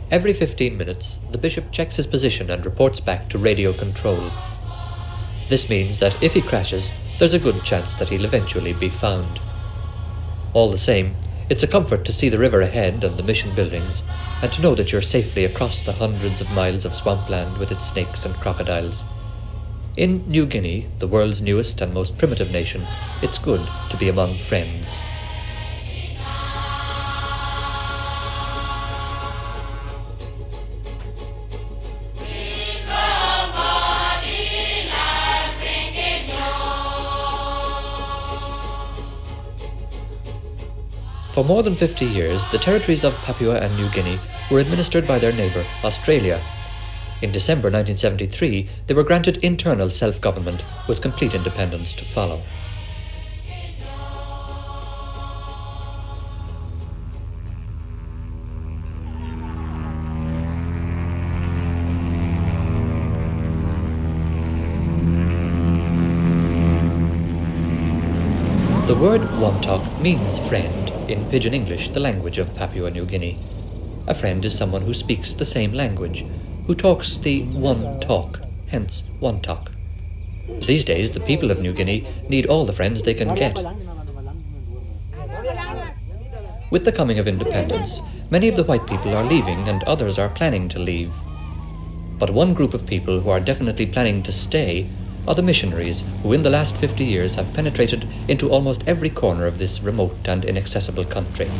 Every 15 minutes, the bishop checks his position and reports back to radio control. This means that if he crashes, there's a good chance that he'll eventually be found. All the same, it's a comfort to see the river ahead and the mission buildings, and to know that you're safely across the hundreds of miles of swampland with its snakes and crocodiles. In New Guinea, the world's newest and most primitive nation, it's good to be among friends. For more than 50 years, the territories of Papua and New Guinea were administered by their neighbour, Australia. In December 1973, they were granted internal self-government with complete independence to follow. The word Wontok means friend in Pidgin English, the language of Papua New Guinea. A friend is someone who speaks the same language, who talks the one talk, hence Wontok. These days, the people of New Guinea need all the friends they can get. With the coming of independence, many of the white people are leaving and others are planning to leave. But one group of people who are definitely planning to stay are the missionaries who in the last 50 years have penetrated into almost every corner of this remote and inaccessible country.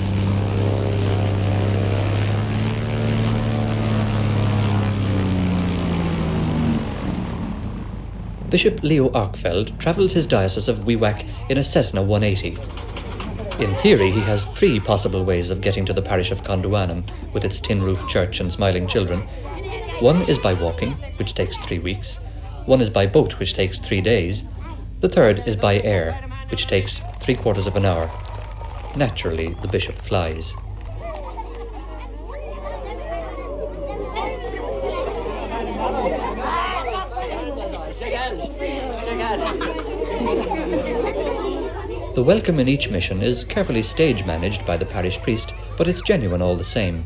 Bishop Leo Arkfeld travels his diocese of Wewak in a Cessna 180. In theory, he has 3 possible ways of getting to the parish of Conduanum, with its tin-roof church and smiling children. One is by walking, which takes 3 weeks. One is by boat, which takes 3 days. The third is by air, which takes 3/4 of an hour. Naturally, the bishop flies. The welcome in each mission is carefully stage-managed by the parish priest, but it's genuine all the same.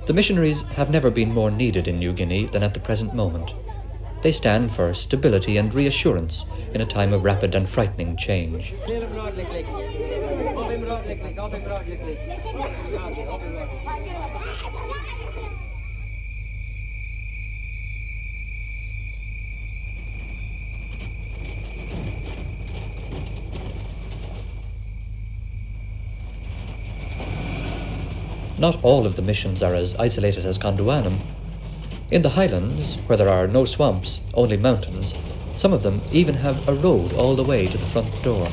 The missionaries have never been more needed in New Guinea than at the present moment. They stand for stability and reassurance in a time of rapid and frightening change. Not all of the missions are as isolated as Conduanum. In the highlands, where there are no swamps, only mountains, some of them even have a road all the way to the front door.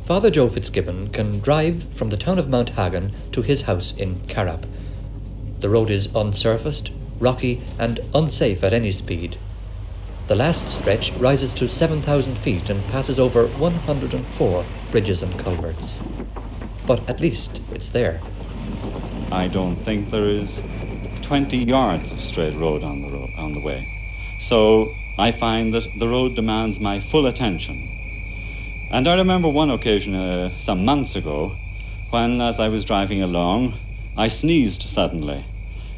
Father Joe Fitzgibbon can drive from the town of Mount Hagen to his house in Karab. The road is unsurfaced, rocky, and unsafe at any speed. The last stretch rises to 7,000 feet and passes over 104 bridges and culverts. But at least it's there. I don't think there is 20 yards of straight road on the way. So I find that the road demands my full attention. And I remember one occasion some months ago when, as I was driving along, I sneezed suddenly.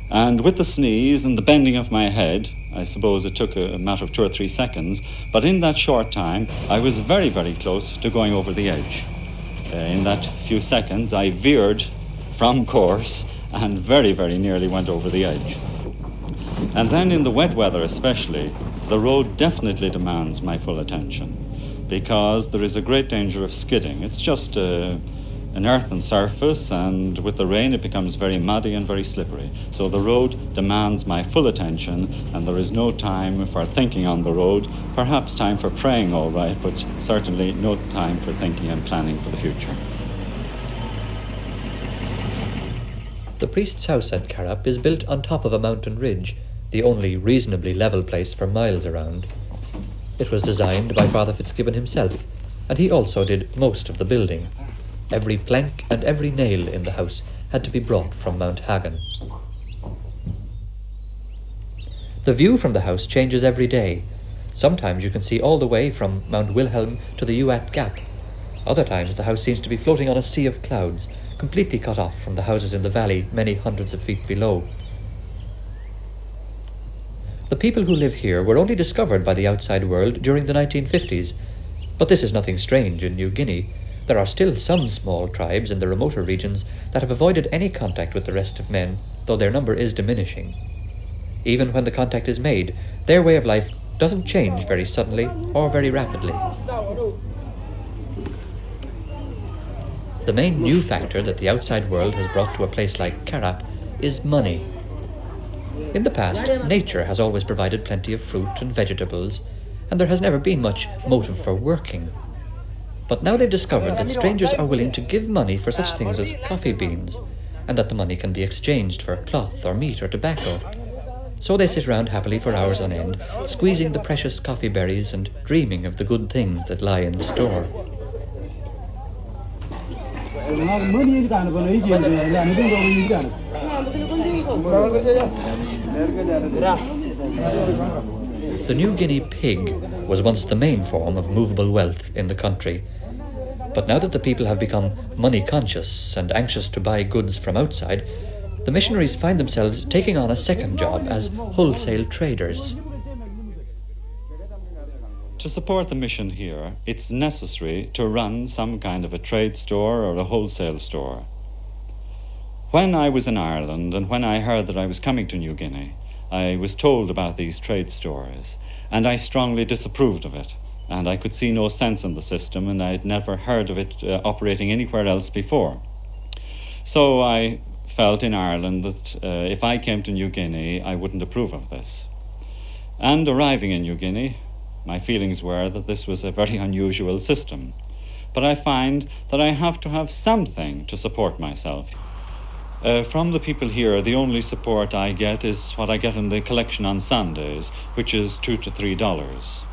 And with the sneeze and the bending of my head, I suppose it took a matter of 2 or 3 seconds, but in that short time, I was very, very close to going over the edge. In that few seconds, I veered from course and very, very nearly went over the edge. And then in the wet weather especially, the road definitely demands my full attention because there is a great danger of skidding. It's just an earthen surface, and with the rain it becomes very muddy and very slippery. So the road demands my full attention, and there is no time for thinking on the road. Perhaps time for praying, all right, but certainly no time for thinking and planning for the future. The priest's house at Karab is built on top of a mountain ridge, the only reasonably level place for miles around. It was designed by Father Fitzgibbon himself, and he also did most of the building. Every plank and every nail in the house had to be brought from Mount Hagen. The view from the house changes every day. Sometimes you can see all the way from Mount Wilhelm to the Uat Gap. Other times the house seems to be floating on a sea of clouds, completely cut off from the houses in the valley many hundreds of feet below. The people who live here were only discovered by the outside world during the 1950s, but this is nothing strange in New Guinea. There are still some small tribes in the remoter regions that have avoided any contact with the rest of men, though their number is diminishing. Even when the contact is made, their way of life doesn't change very suddenly or very rapidly. The main new factor that the outside world has brought to a place like Karap is money. In the past, nature has always provided plenty of fruit and vegetables, and there has never been much motive for working. But now they've discovered that strangers are willing to give money for such things as coffee beans, and that the money can be exchanged for cloth or meat or tobacco. So they sit around happily for hours on end, squeezing the precious coffee berries and dreaming of the good things that lie in store. The New Guinea pig was once the main form of movable wealth in the country. But now that the people have become money conscious and anxious to buy goods from outside, the missionaries find themselves taking on a second job as wholesale traders. To support the mission here, it's necessary to run some kind of a trade store or a wholesale store. When I was in Ireland and when I heard that I was coming to New Guinea, I was told about these trade stores, and I strongly disapproved of it. And I could see no sense in the system, and I had never heard of it operating anywhere else before. So I felt in Ireland that if I came to New Guinea, I wouldn't approve of this. And arriving in New Guinea, my feelings were that this was a very unusual system. But I find that I have to have something to support myself. From the people here, the only support I get is what I get in the collection on Sundays, which is $2 to $3.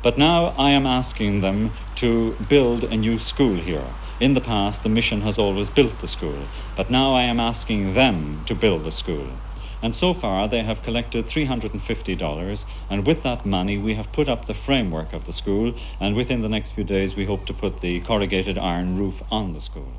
But now I am asking them to build a new school here. In the past, the mission has always built the school, but now I am asking them to build the school. And so far, they have collected $350, and with that money, we have put up the framework of the school, and within the next few days, we hope to put the corrugated iron roof on the school.